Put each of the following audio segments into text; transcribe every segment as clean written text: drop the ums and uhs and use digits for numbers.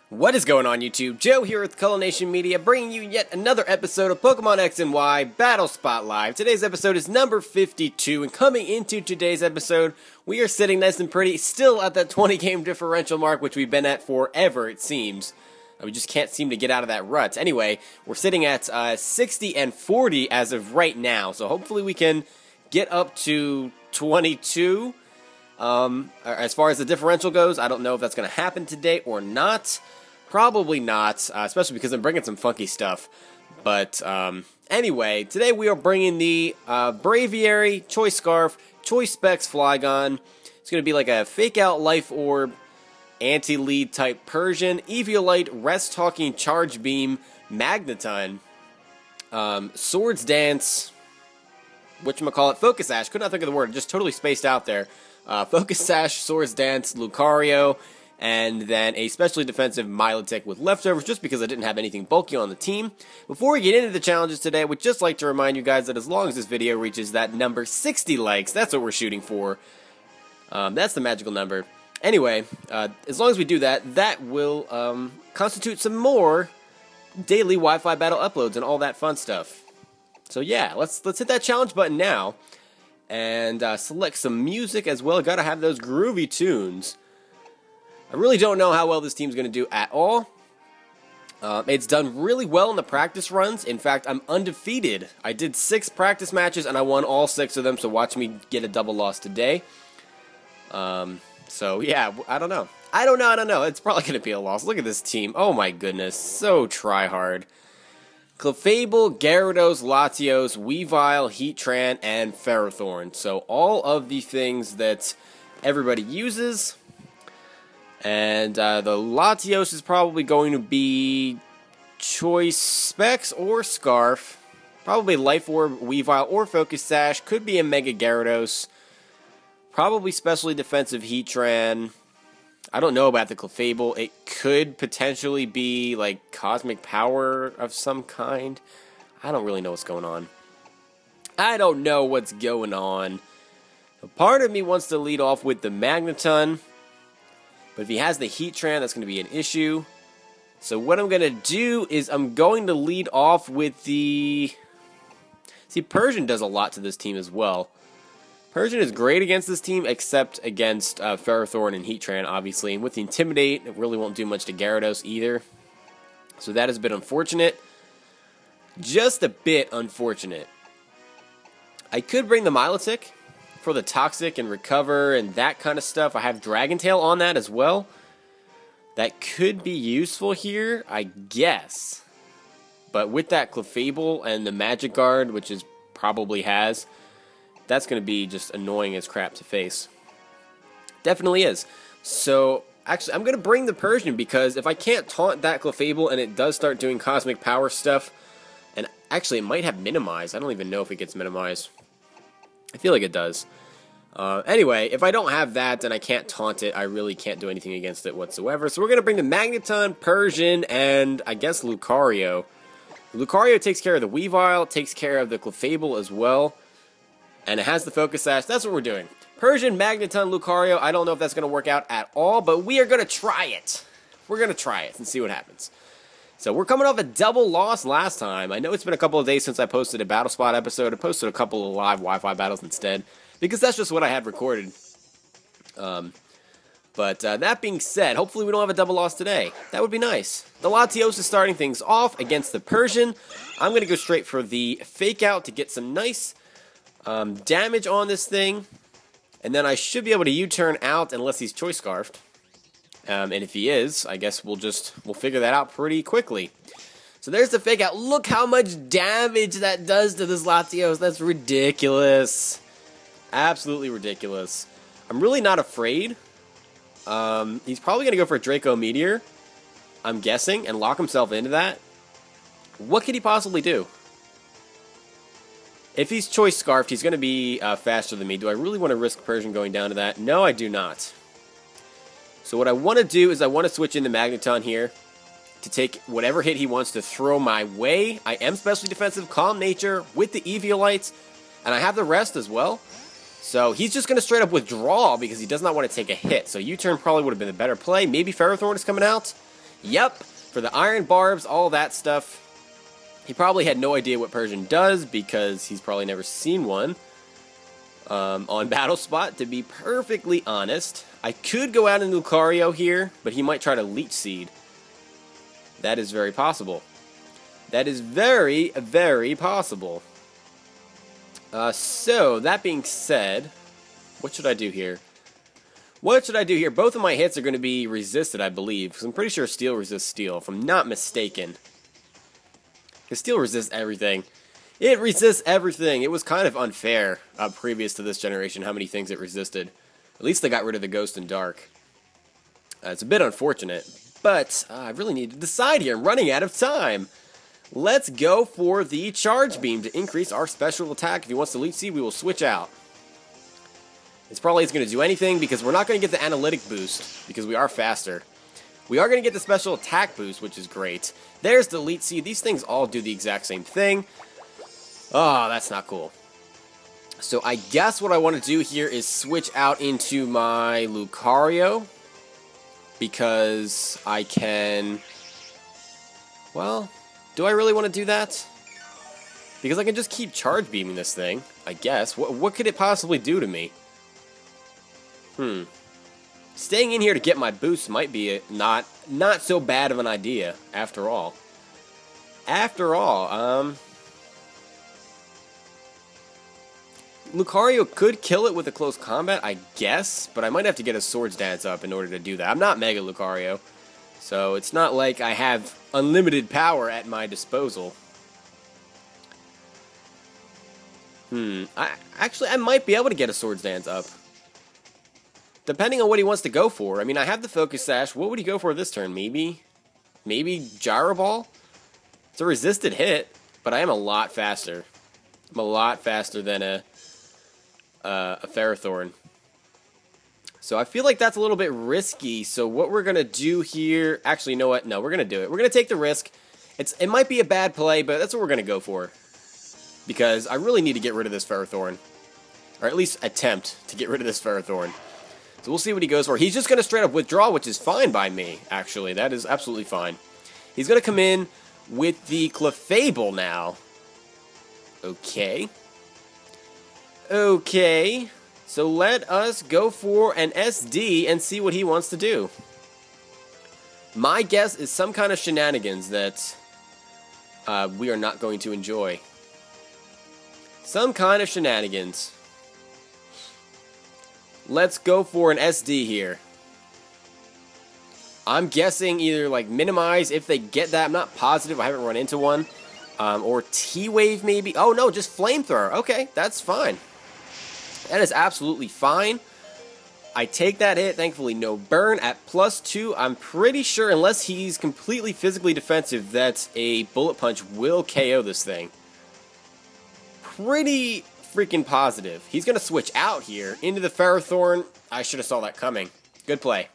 What is going on, YouTube? Joe here with Culination Media, bringing you yet another episode of Pokemon X and Y Battle Spot Live. Today's episode is number 52, and coming into today's episode, we are sitting nice and pretty, still at that 20-game differential mark, which we've been at forever, it seems. We just can't seem to get out of that rut. Anyway, we're sitting at 60 and 40 as of right now, so hopefully we can get up to 22. As far as the differential goes, I don't know if that's going to happen today or not. Probably not, especially because I'm bringing some funky stuff. But anyway, today we are bringing the Braviary, Choice Scarf, Choice Specs Flygon. It's going to be like a Fake Out Life Orb, Anti-Lead type Persian, Eviolite, Rest Talking, Charge Beam, Magneton, Swords Dance, whatchamacallit, Focus Sash. Could not think of the word, just totally spaced out there. Focus Sash, Swords Dance, Lucario, and then a specially defensive Milotic with leftovers, just because I didn't have anything bulky on the team. Before we get into the challenges today, I would just like to remind you guys that as long as this video reaches that number 60 likes, that's what we're shooting for. That's the magical number. Anyway, as long as we do that, that will constitute some more daily Wi-Fi battle uploads and all that fun stuff. So yeah, let's hit that challenge button now. And select some music as well. Gotta have those groovy tunes. I really don't know how well this team's gonna do at all. It's done really well in the practice runs. In fact, I'm undefeated. I did 6 practice matches and I won all 6 of them, so watch me get a double loss today. So yeah, I don't know. I don't know. It's probably gonna be a loss. Look at this team. Oh my goodness, so try hard. Clefable, Gyarados, Latios, Weavile, Heatran, and Ferrothorn. So all of the things that everybody uses. And the Latios is probably going to be Choice Specs or Scarf. Probably Life Orb, Weavile, or Focus Sash. Could be a Mega Gyarados. Probably Specially Defensive Heatran. I don't know about the Clefable. It could potentially be like Cosmic Power of some kind. I don't really know what's going on. A part of me wants to lead off with the Magneton. But if he has the Heatran, that's going to be an issue. So what I'm going to do is I'm going to lead off with the... See, Persian does a lot to this team as well. Persian is great against this team, except against Ferrothorn and Heatran, obviously. And with the Intimidate, it really won't do much to Gyarados either. So that is a bit unfortunate. Just a bit unfortunate. I could bring the Milotic for the Toxic and Recover and that kind of stuff. I have Dragon Tail on that as well. That could be useful here, I guess. But with that Clefable and the Magic Guard, which is probably has... that's going to be just annoying as crap to face. Definitely is. So, actually, I'm going to bring the Persian because if I can't taunt that Clefable and it does start doing Cosmic Power stuff, and actually it might have Minimize. I don't even know if it gets Minimized. I feel like it does. Anyway, if I don't have that and I can't taunt it, I really can't do anything against it whatsoever. So we're going to bring the Magneton, Persian, and I guess Lucario. Lucario takes care of the Weavile, takes care of the Clefable as well. And it has the Focus Sash. That's what we're doing. Persian, Magneton, Lucario. I don't know if that's going to work out at all, but we are going to try it. We're going to try it and see what happens. So we're coming off a double loss last time. I know it's been a couple of days since I posted a Battle Spot episode. I posted a couple of live Wi-Fi battles instead, because that's just what I had recorded. But that being said, hopefully we don't have a double loss today. That would be nice. The Latios is starting things off against the Persian. I'm going to go straight for the Fake Out to get some nice... damage on this thing, and then I should be able to U-turn out unless he's Choice Scarfed. And if he is, I guess we'll figure that out pretty quickly. So there's the Fake Out. Look how much damage that does to this Latios. That's ridiculous. Absolutely ridiculous. I'm really not afraid. He's probably going to go for a Draco Meteor, I'm guessing, and lock himself into that. What could he possibly do? If he's Choice Scarfed, he's going to be faster than me. Do I really want to risk Persian going down to that? No, I do not. So what I want to do is I want to switch into Magneton here to take whatever hit he wants to throw my way. I am Specially Defensive, Calm Nature with the Eviolites, and I have the rest as well. So he's just going to straight up withdraw because he does not want to take a hit. So U-turn probably would have been a better play. Maybe Ferrothorn is coming out. Yep, for the iron barbs, all that stuff. He probably had no idea what Persian does because he's probably never seen one on Battle Spot, to be perfectly honest. I could go out into Lucario here, but he might try to Leech Seed. That is very possible. That is very, very possible. So, that being said, what should I do here? What should I do here? Both of my hits are going to be resisted, I believe, because I'm pretty sure Steel resists Steel, if I'm not mistaken. Because Steel resists everything. It resists everything. It was kind of unfair previous to this generation how many things it resisted. At least they got rid of the Ghost and Dark. It's a bit unfortunate, but I really need to decide here. I'm running out of time. Let's go for the Charge Beam to increase our special attack. If he wants to Leech Seed, we will switch out. It's probably isn't going to do anything because we're not going to get the Analytic boost because we are faster. We are going to get the special attack boost, which is great. There's the Leech Seed. These things all do the exact same thing. Oh, that's not cool. So I guess what I want to do here is switch out into my Lucario. Because I can... Well, do I really want to do that? Because I can just keep Charge Beaming this thing, I guess. What could it possibly do to me? Staying in here to get my boost might be not so bad of an idea, after all. Lucario could kill it with a close combat, I guess, but I might have to get a Swords Dance up in order to do that. I'm not Mega Lucario, so it's not like I have unlimited power at my disposal. I might be able to get a Swords Dance up. Depending on what he wants to go for. I mean, I have the Focus Sash. What would he go for this turn? Maybe Gyro Ball? It's a resisted hit, but I am a lot faster. I'm a lot faster than a Ferrothorn. So I feel like that's a little bit risky. So what we're going to do here... Actually, you know what? No, we're going to do it. We're going to take the risk. It might be a bad play, but that's what we're going to go for. Because I really need to get rid of this Ferrothorn. Or at least attempt to get rid of this Ferrothorn. So we'll see what he goes for. He's just going to straight up withdraw, which is fine by me, actually. That is absolutely fine. He's going to come in with the Clefable now. Okay. Okay. So let us go for an SD and see what he wants to do. My guess is some kind of shenanigans that we are not going to enjoy. Some kind of shenanigans. Let's go for an SD here. I'm guessing either like minimize if they get that. I'm not positive. I haven't run into one. Or T-Wave maybe. Oh no, just Flamethrower. Okay, that's fine. That is absolutely fine. I take that hit. Thankfully, no burn at +2. I'm pretty sure, unless he's completely physically defensive, that a Bullet Punch will KO this thing. Pretty freaking positive. He's going to switch out here into the Ferrothorn. I should have saw that coming. Good play.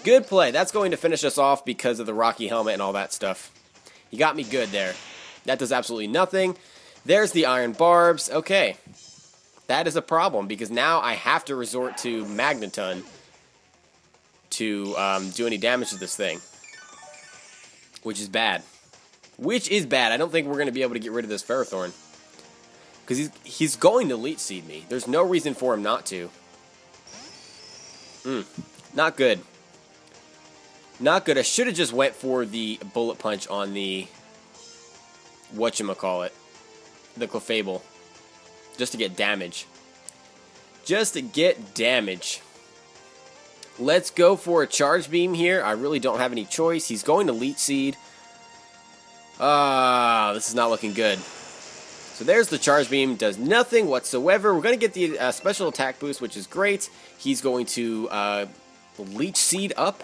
Good play. That's going to finish us off because of the Rocky Helmet and all that stuff. He got me good there. That does absolutely nothing. There's the Iron Barbs. Okay. That is a problem because now I have to resort to Magneton to do any damage to this thing. Which is bad. Which is bad. I don't think we're going to be able to get rid of this Ferrothorn. Because he's going to Leech Seed me. There's no reason for him not to. Not good. Not good. I should have just went for the Bullet Punch on the... whatchamacallit. The Clefable. Just to get damage. Just to get damage. Let's go for a Charge Beam here. I really don't have any choice. He's going to Leech Seed. This is not looking good. So there's the Charge Beam, does nothing whatsoever. We're going to get the special attack boost, which is great. He's going to Leech Seed up,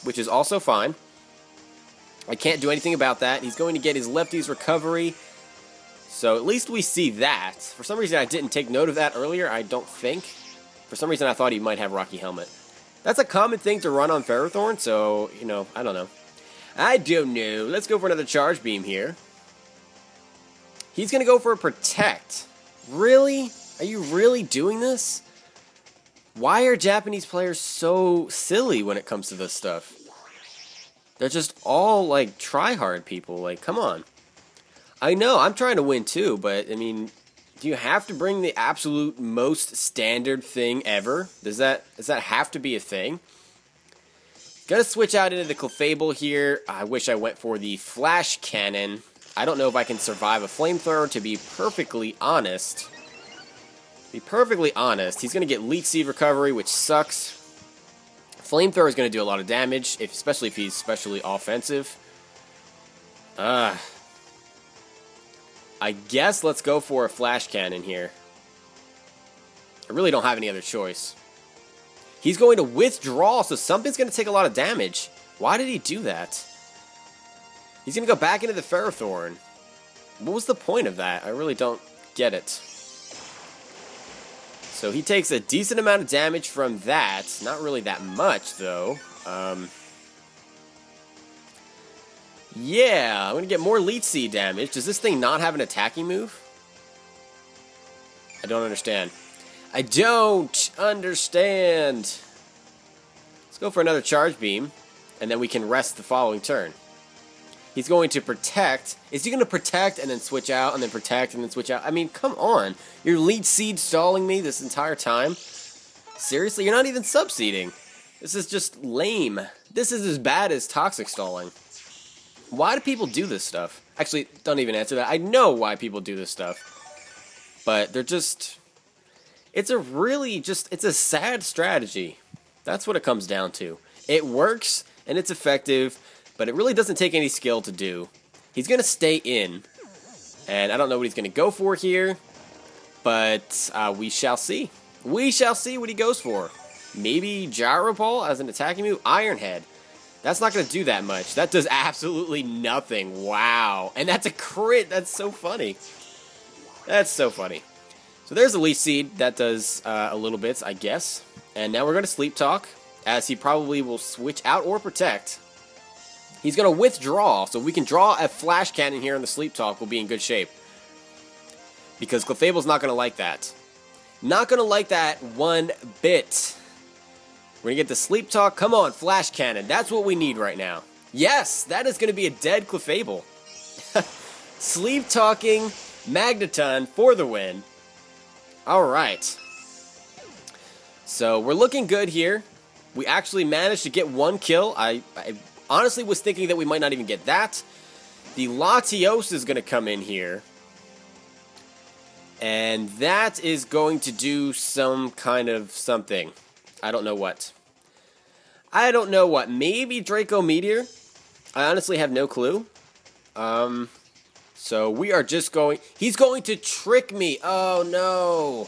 which is also fine. I can't do anything about that. He's going to get his Lefty's Recovery. So at least we see that. For some reason I didn't take note of that earlier, I don't think. For some reason I thought he might have Rocky Helmet. That's a common thing to run on Ferrothorn, so, you know, I don't know. I don't know. Let's go for another Charge Beam here. He's going to go for a Protect. Really? Are you really doing this? Why are Japanese players so silly when it comes to this stuff? They're just all, like, try-hard people. Like, come on. I know, I'm trying to win too, but, I mean, do you have to bring the absolute most standard thing ever? Does that have to be a thing? Gonna switch out into the Clefable here. I wish I went for the Flash Cannon. I don't know if I can survive a Flamethrower, to be perfectly honest. He's gonna get Leech Seed Recovery, which sucks. Flamethrower is gonna do a lot of damage, especially if he's specially offensive. I guess let's go for a Flash Cannon here. I really don't have any other choice. He's going to withdraw, so something's going to take a lot of damage. Why did he do that? He's going to go back into the Ferrothorn. What was the point of that? I really don't get it. So he takes a decent amount of damage from that. Not really that much, though. Yeah, I'm going to get more Leech Seed damage. Does this thing not have an attacking move? I don't understand. I don't understand. Let's go for another Charge Beam, and then we can rest the following turn. He's going to protect. Is he going to protect and then switch out, and then protect and then switch out? I mean, come on. You're Leech Seed stalling me this entire time? Seriously? You're not even subseeding. This is just lame. This is as bad as Toxic Stalling. Why do people do this stuff? Actually, don't even answer that. I know why people do this stuff. But they're just... It's a sad strategy. That's what it comes down to. It works, and it's effective, but it really doesn't take any skill to do. He's going to stay in, and I don't know what he's going to go for here, but we shall see. We shall see what he goes for. Maybe Gyro Ball as an attacking move? Iron Head. That's not going to do that much. That does absolutely nothing. Wow. And that's a crit. That's so funny. That's so funny. So there's a Leech Seed. That does a little bit, I guess. And now we're going to Sleep Talk, as he probably will switch out or protect. He's going to withdraw, so we can draw a Flash Cannon here in the Sleep Talk. We'll be in good shape. Because Clefable's not going to like that. Not going to like that one bit. We're going to get the Sleep Talk. Come on, Flash Cannon. That's what we need right now. Yes, that is going to be a dead Clefable. Sleep Talking Magneton for the win. Alright. So, we're looking good here. We actually managed to get one kill. I honestly was thinking that we might not even get that. The Latios is going to come in here. And that is going to do some kind of something. I don't know what. I don't know what. Maybe Draco Meteor? I honestly have no clue. So we are just going... He's going to trick me! Oh, no!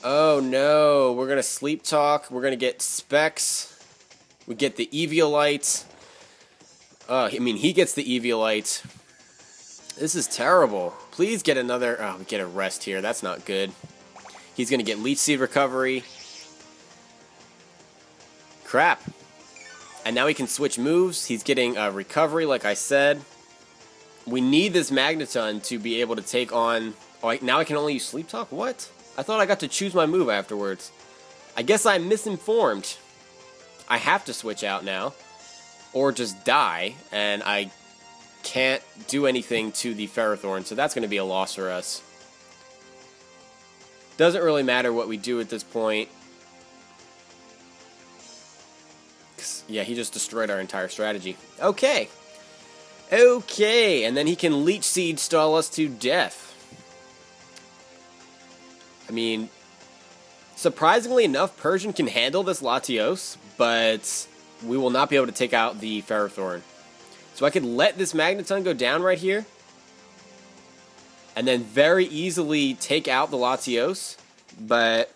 Oh, no. We're going to Sleep Talk. We're going to get Specs. We get the Eviolite. I mean, he gets the Eviolite. This is terrible. Please get another... Oh, we get a rest here. That's not good. He's going to get Leech Seed Recovery. Crap. And now he can switch moves. He's getting Recovery, like I said. We need this Magneton to be able to take on... Oh, now I can only use Sleep Talk? What? I thought I got to choose my move afterwards. I guess I'm misinformed. I have to switch out now. Or just die. And I can't do anything to the Ferrothorn. So that's going to be a loss for us. Doesn't really matter what we do at this point. Yeah, he just destroyed our entire strategy. Okay. Okay, and then he can Leech Seed stall us to death. I mean, surprisingly enough, Persian can handle this Latios, but we will not be able to take out the Ferrothorn. So I could let this Magneton go down right here, and then very easily take out the Latios, but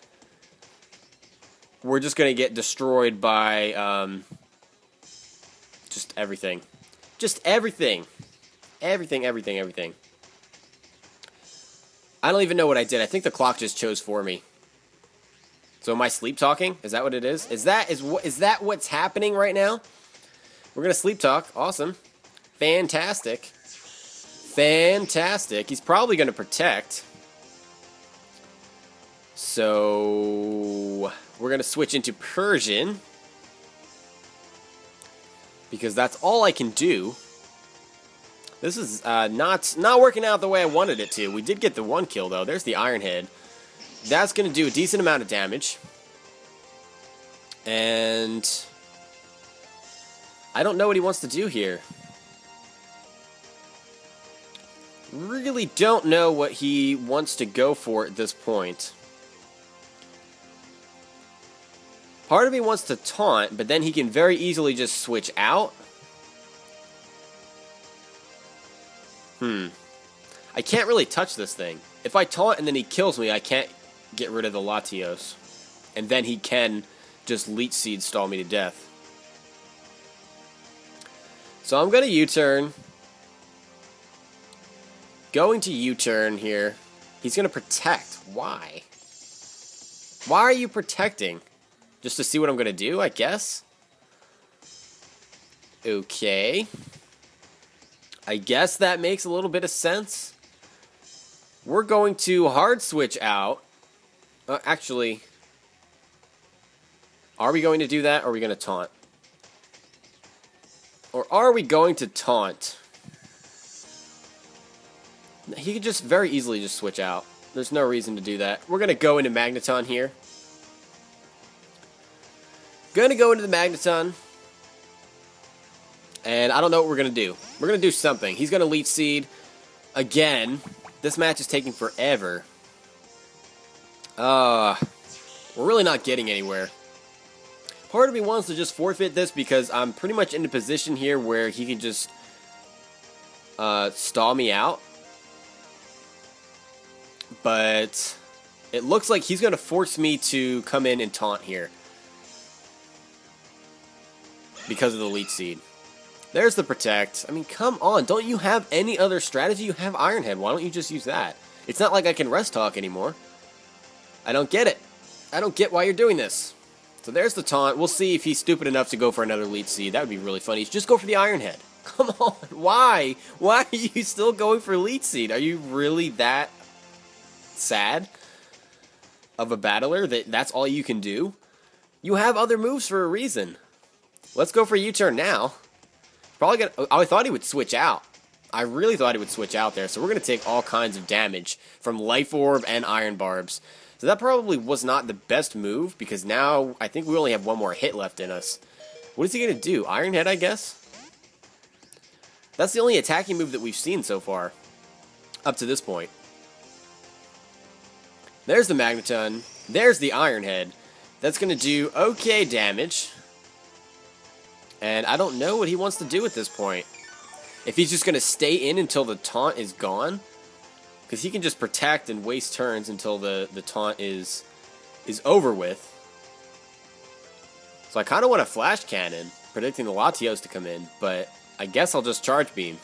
we're just going to get destroyed by just everything. Just everything. Everything. I don't even know what I did. I think the clock just chose for me. So am I sleep talking? Is that what it is? Is that what's happening right now? We're going to sleep talk. Awesome. Fantastic. Fantastic. He's probably going to protect. So we're going to switch into Persian. because that's all I can do. This is not working out the way I wanted it to. We did get the 1 kill, though. There's the Iron Head. That's going to do a decent amount of damage. And I don't know what he wants to do here. Really don't know what he wants to go for at this point. Part of me wants to taunt, but then he can very easily just switch out. I can't really touch this thing. If I taunt and then he kills me, I can't get rid of the Latios. And then he can just Leech Seed stall me to death. So I'm going to U-turn. Going to U-turn here. He's going to protect. Why? Why are you protecting? Just to see what I'm going to do, I guess? Okay. I guess that makes a little bit of sense. We're going to hard switch out. Actually, are we going to do that, or are we going to taunt? Or are we going to taunt? He could just very easily just switch out. There's no reason to do that. We're going to go into Magneton here. Going to go into the Magneton. And I don't know what we're going to do. We're going to do something. He's going to Leech Seed. Again. This match is taking forever. We're really not getting anywhere. Part of me wants to just forfeit this because I'm pretty much in a position here where he can just stall me out. But it looks like he's going to force me to come in and taunt here. Because of the Leech Seed. There's the Protect. I mean, come on. Don't you have any other strategy? You have Iron Head. Why don't you just use that? It's not like I can Rest Talk anymore. I don't get it. I don't get why you're doing this. So there's the taunt. We'll see if he's stupid enough to go for another Leech Seed. That would be really funny. Just go for the Iron Head. Come on. Why? Why are you still going for Leech Seed? Are you really that sad of a battler that that's all you can do? You have other moves for a reason. Let's go for U-turn now. Probably gonna. I thought he would switch out. I really thought he would switch out there. So we're gonna take all kinds of damage from Life Orb and Iron Barbs. So that probably was not the best move because now I think we only have one more hit left in us. What is he gonna do? Iron Head, I guess. That's the only attacking move that we've seen so far, up to this point. There's the Magneton. There's the Iron Head. That's gonna do okay damage. And I don't know what he wants to do at this point. If he's just going to stay in until the taunt is gone. Because he can just protect and waste turns until the taunt is over with. So I kind of want a Flash Cannon, predicting the Latios to come in. But I guess I'll just Charge Beam.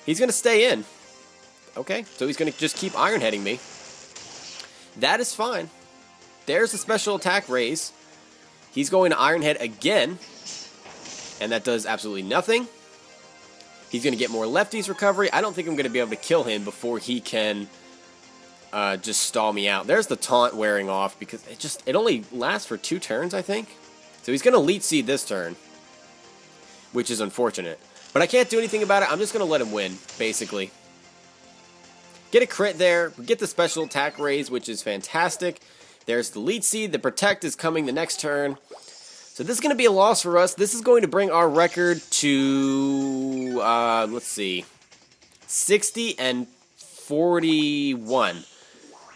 He's going to stay in. Okay, so he's going to just keep Iron Heading me. That is fine. There's a special attack raise. He's going to Iron Head again, and that does absolutely nothing. He's going to get more lefties recovery. I don't think I'm going to be able to kill him before he can just stall me out. There's the taunt wearing off because it only lasts for 2 turns, I think. So he's going to Leech Seed this turn, which is unfortunate. But I can't do anything about it. I'm just going to let him win, basically. Get a crit there. Get the special attack raise, which is fantastic. There's the Leech Seed. The Protect is coming the next turn. So this is going to be a loss for us. This is going to bring our record to, let's see, 60 and 41.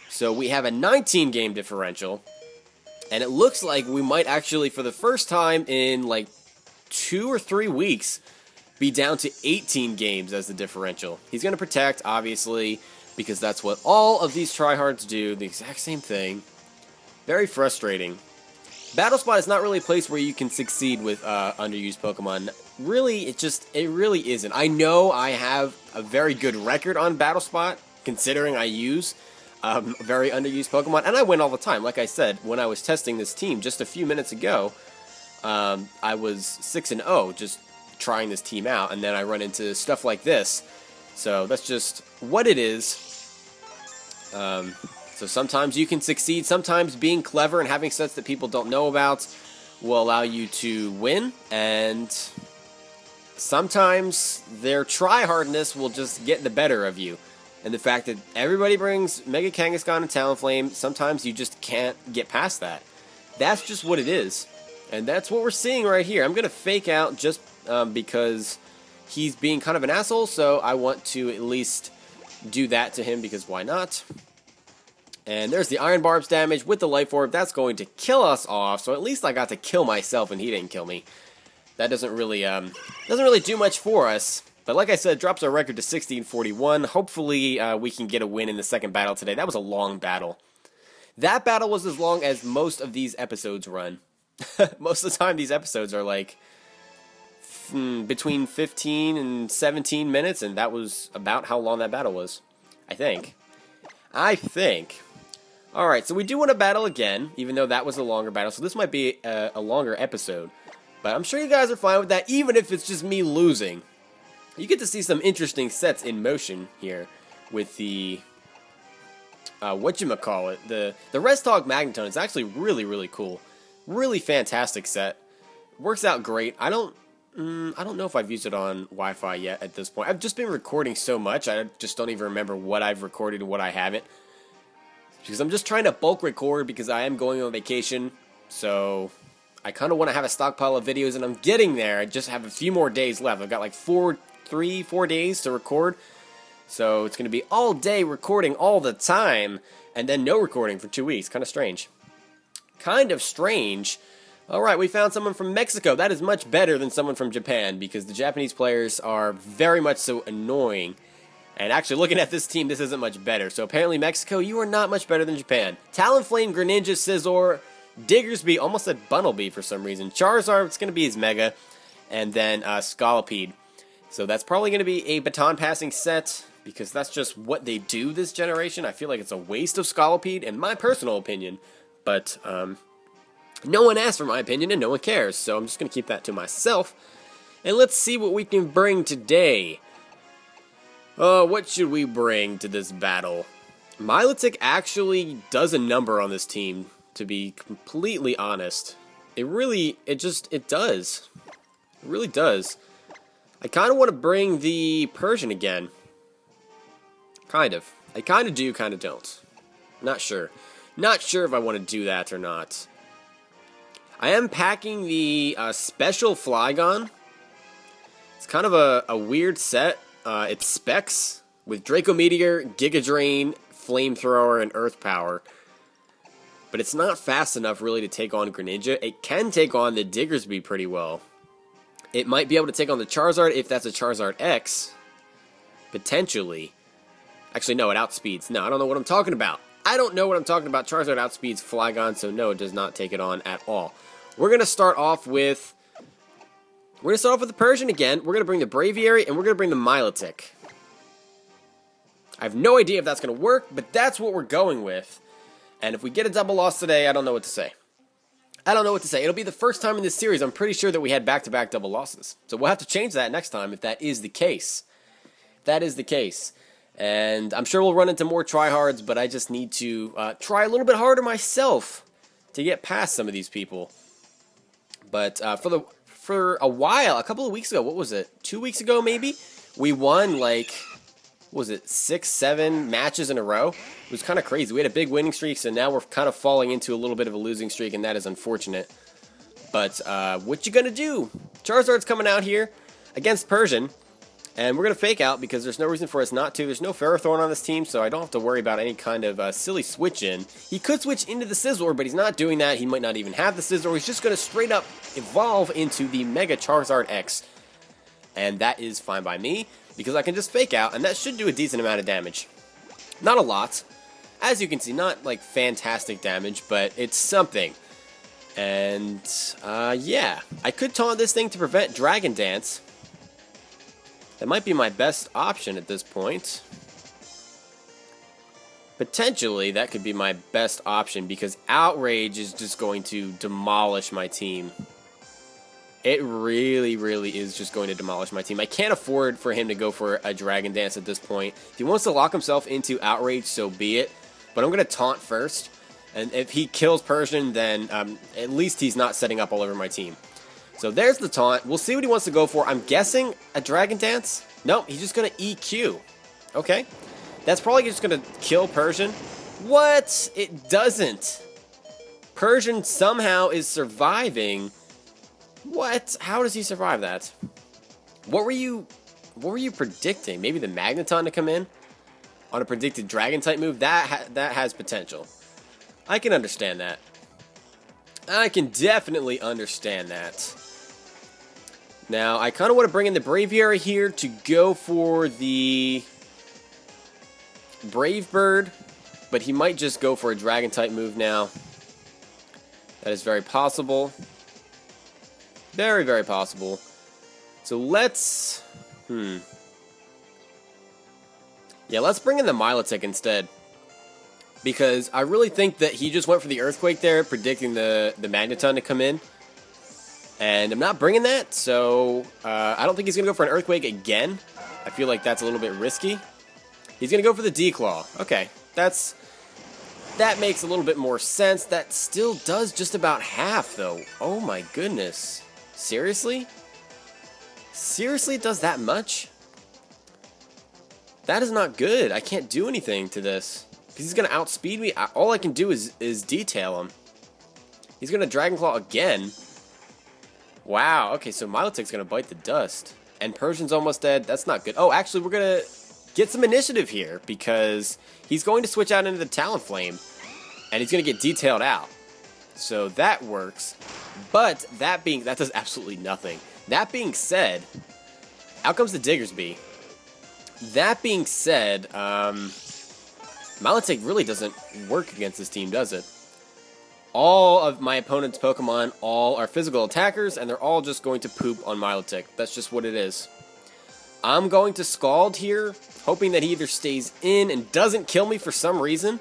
So we have a 19-game differential. And it looks like we might actually, for the first time in like 2 or 3 weeks, be down to 18 games as the differential. He's going to Protect, obviously, because that's what all of these tryhards do. The exact same thing. Very frustrating. Battle Spot is not really a place where you can succeed with underused Pokemon. Really, it really isn't. I know I have a very good record on Battle Spot, considering I use very underused Pokemon, and I win all the time. Like I said, when I was testing this team just a few minutes ago, I was 6-0 just trying this team out, and then I run into stuff like this. So that's just what it is. So sometimes you can succeed, sometimes being clever and having sets that people don't know about will allow you to win, and sometimes their try-hardness will just get the better of you. And the fact that everybody brings Mega Kangaskhan and Talonflame, sometimes you just can't get past that. That's just what it is. And that's what we're seeing right here. I'm going to fake out just because he's being kind of an asshole, so I want to at least do that to him because why not? And there's the Iron Barb's damage with the Life Orb. That's going to kill us off, so at least I got to kill myself and he didn't kill me. That doesn't really do much for us. But like I said, drops our record to 1641. Hopefully we can get a win in the second battle today. That was a long battle. That battle was as long as most of these episodes run. Most of the time these episodes are like between 15 and 17 minutes, and that was about how long that battle was. I think. Alright, so we do want to battle again, even though that was a longer battle. So this might be a longer episode. But I'm sure you guys are fine with that, even if it's just me losing. You get to see some interesting sets in motion here with the whatchamacallit, the Restog Magneton. It's actually really, really cool. Really fantastic set. Works out great. I don't know if I've used it on Wi-Fi yet at this point. I've just been recording so much, I just don't even remember what I've recorded and what I haven't. Because I'm just trying to bulk record because I am going on vacation, so I kind of want to have a stockpile of videos, and I'm getting there. I just have a few more days left. I've got like 4 days to record, so it's going to be all day recording all the time, and then no recording for 2 weeks. Kind of strange. Alright, we found someone from Mexico. That is much better than someone from Japan, because the Japanese players are very much so annoying. And actually, looking at this team, this isn't much better. So apparently, Mexico, you are not much better than Japan. Talonflame, Greninja, Scizor, Diggersby, almost said Bunnelby for some reason. Charizard, it's going to be his Mega. And then Scolipede. So that's probably going to be a baton passing set, because that's just what they do this generation. I feel like it's a waste of Scolipede, in my personal opinion. But no one asked for my opinion, and no one cares. So I'm just going to keep that to myself. And let's see what we can bring today. What should we bring to this battle? Milotic actually does a number on this team, to be completely honest. It does. It really does. I kind of want to bring the Persian again. Kind of. I kind of do, kind of don't. Not sure. Not sure if I want to do that or not. I am packing the special Flygon. It's kind of a weird set. It's Specs with Draco Meteor, Giga Drain, Flamethrower, and Earth Power. But it's not fast enough really to take on Greninja. It can take on the Diggersby pretty well. It might be able to take on the Charizard if that's a Charizard X. Potentially. Actually, no, it outspeeds. No, I don't know what I'm talking about. Charizard outspeeds Flygon, so no, it does not take it on at all. We're going to start off with the Persian again. We're going to bring the Braviary, and we're going to bring the Milotic. I have no idea if that's going to work, but that's what we're going with. And if we get a double loss today, I don't know what to say. It'll be the first time in this series, I'm pretty sure, that we had back-to-back double losses. So we'll have to change that next time if that is the case. And I'm sure we'll run into more tryhards, but I just need to try a little bit harder myself to get past some of these people. But for a while, a couple of weeks ago, what was it? 2 weeks ago, maybe? We won, like, 6, 7 matches in a row? It was kind of crazy. We had a big winning streak, so now we're kind of falling into a little bit of a losing streak, and that is unfortunate. But what you gonna do? Charizard's coming out here against Persian, and we're gonna fake out because there's no reason for us not to. There's no Ferrothorn on this team, so I don't have to worry about any kind of silly switch in. He could switch into the Scizor, but he's not doing that. He might not even have the Scizor. He's just gonna straight up evolve into the Mega Charizard X. And that is fine by me, because I can just fake out, and that should do a decent amount of damage. Not a lot. As you can see, not like fantastic damage, but it's something. And, yeah. I could taunt this thing to prevent Dragon Dance. That might be my best option at this point. Potentially, that could be my best option, because Outrage is just going to demolish my team. It really, really is just going to demolish my team. I can't afford for him to go for a Dragon Dance at this point. If he wants to lock himself into Outrage, so be it. But I'm going to taunt first, And if he kills Persian, then at least he's not setting up all over my team. So there's the taunt. We'll see what he wants to go for. I'm guessing a Dragon Dance? Nope, he's just going to EQ. Okay. That's probably just going to kill Persian. What? It doesn't. Persian somehow is surviving. What? How does he survive that? What were you predicting? Maybe the Magneton to come in on a predicted Dragon type move? That has potential. I can understand that. I can definitely understand that. Now, I kind of want to bring in the Braviary here to go for the Brave Bird, but he might just go for a Dragon type move now. That is very possible. Very, very possible. So let's... Yeah, let's bring in the Milotic instead. Because I really think that he just went for the Earthquake there, predicting the Magneton to come in. And I'm not bringing that, so I don't think he's going to go for an Earthquake again. I feel like that's a little bit risky. He's going to go for the D-Claw. Okay, that makes a little bit more sense. That still does just about half, though. Oh my goodness. Seriously? Seriously, it does that much? That is not good. I can't do anything to this. Because he's going to outspeed me. All I can do is detail him. He's going to Dragon Claw again. Wow, okay, so Milotic's going to bite the dust. And Persian's almost dead. That's not good. Oh, actually, we're going to get some initiative here. Because he's going to switch out into the Talonflame. And he's going to get detailed out. So that works. But that does absolutely nothing. That being said, out comes the Diggersby. That being said, Milotic really doesn't work against this team, does it? All of my opponent's Pokemon all are physical attackers, and they're all just going to poop on Milotic. That's just what it is. I'm going to Scald here, hoping that he either stays in and doesn't kill me for some reason,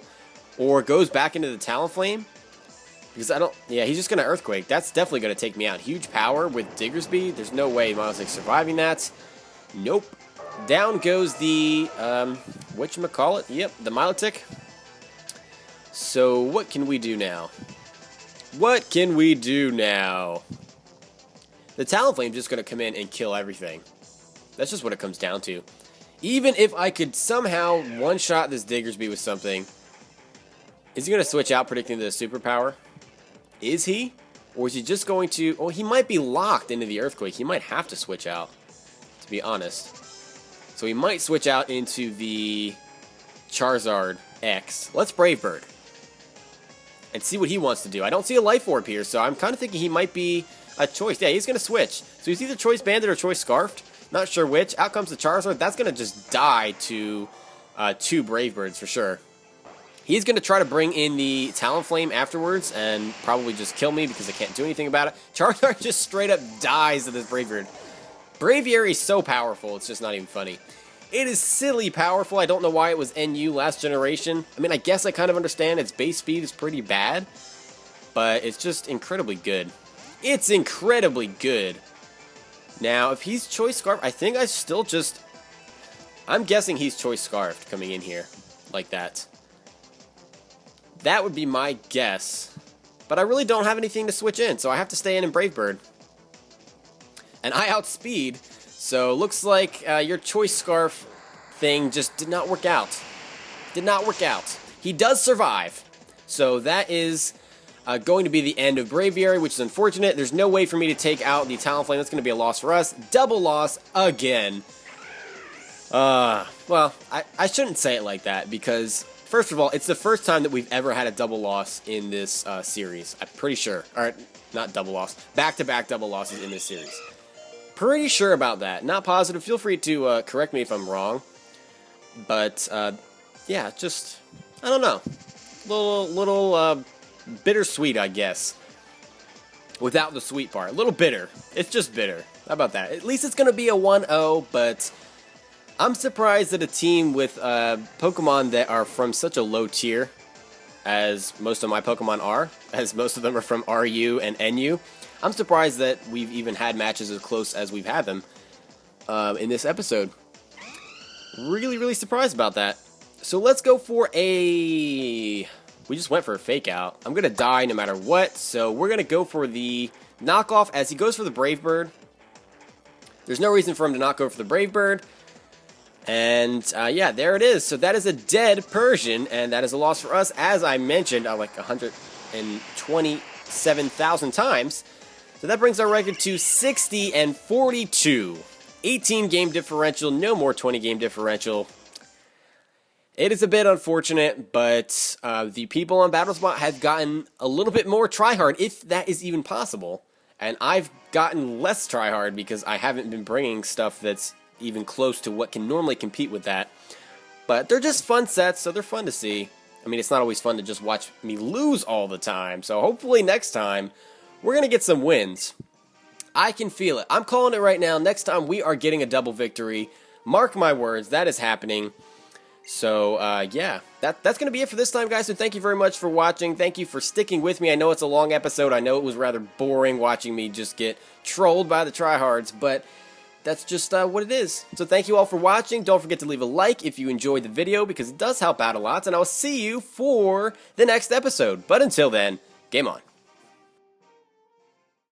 or goes back into the Talonflame. Because yeah, he's just going to Earthquake. That's definitely going to take me out. Huge power with Diggersby. There's no way Milotic's surviving that. Nope. Down goes the, whatchamacallit? Yep, the Milotic. So, what can we do now? What can we do now? The Talonflame's just going to come in and kill everything. That's just what it comes down to. Even if I could somehow one-shot this Diggersby with something, is he going to switch out predicting the superpower? Is he? Or is he just going to... Oh, he might be locked into the Earthquake. He might have to switch out, to be honest. So he might switch out into the Charizard X. Let's Brave Bird. And see what he wants to do. I don't see a Life Orb here, so I'm kind of thinking he might be a choice. Yeah, he's going to switch. So he's either Choice Banded or Choice Scarfed. Not sure which. Out comes the Charizard. That's going to just die to 2 Brave Birds for sure. He's going to try to bring in the Talonflame afterwards and probably just kill me because I can't do anything about it. Charizard just straight up dies to this Brave Bird. Braviary is so powerful, it's just not even funny. It is silly powerful. I don't know why it was NU last generation. I mean, I guess I kind of understand its base speed is pretty bad, but it's just incredibly good. It's incredibly good. Now, if he's Choice Scarf, I think I still just... I'm guessing he's Choice Scarfed coming in here like that. That would be my guess. But I really don't have anything to switch in, so I have to stay in Brave Bird. And I outspeed, so looks like your Choice Scarf thing just did not work out. Did not work out. He does survive, so that is going to be the end of Braviary, which is unfortunate. There's no way for me to take out the Talonflame. That's going to be a loss for us. Double loss again. Well, I shouldn't say it like that, because first of all, it's the first time that we've ever had a double loss in this series. I'm pretty sure. Or, not double loss. Back-to-back double losses in this series. Pretty sure about that. Not positive. Feel free to correct me if I'm wrong. But, yeah, just, I don't know. Little bittersweet, I guess. Without the sweet part. A little bitter. It's just bitter. How about that? At least it's going to be a 1-0, but I'm surprised that a team with Pokemon that are from such a low tier, as most of my Pokemon are, as most of them are from RU and NU, I'm surprised that we've even had matches as close as we've had them in this episode. Really, really surprised about that. So let's go for a We just went for a fake out. I'm going to die no matter what, so we're going to go for the knockoff as he goes for the Brave Bird. There's no reason for him to not go for the Brave Bird. And, yeah, there it is. So that is a dead Persian, and that is a loss for us, as I mentioned, like 127,000 times. So that brings our record to 60 and 42. 18 game differential, no more 20 game differential. It is a bit unfortunate, but the people on BattleSpot have gotten a little bit more tryhard, if that is even possible. And I've gotten less tryhard because I haven't been bringing stuff that's even close to what can normally compete with that. But they're just fun sets, so they're fun to see. I mean, it's not always fun to just watch me lose all the time, so hopefully next time we're going to get some wins. I can feel it. I'm calling it right now. Next time we are getting a double victory. Mark my words, that is happening. So, yeah, that's going to be it for this time, guys. So thank you very much for watching. Thank you for sticking with me. I know it's a long episode. I know it was rather boring watching me just get trolled by the tryhards, but that's just what it is. So thank you all for watching. Don't forget to leave a like if you enjoyed the video because it does help out a lot. And I'll see you for the next episode. But until then, game on.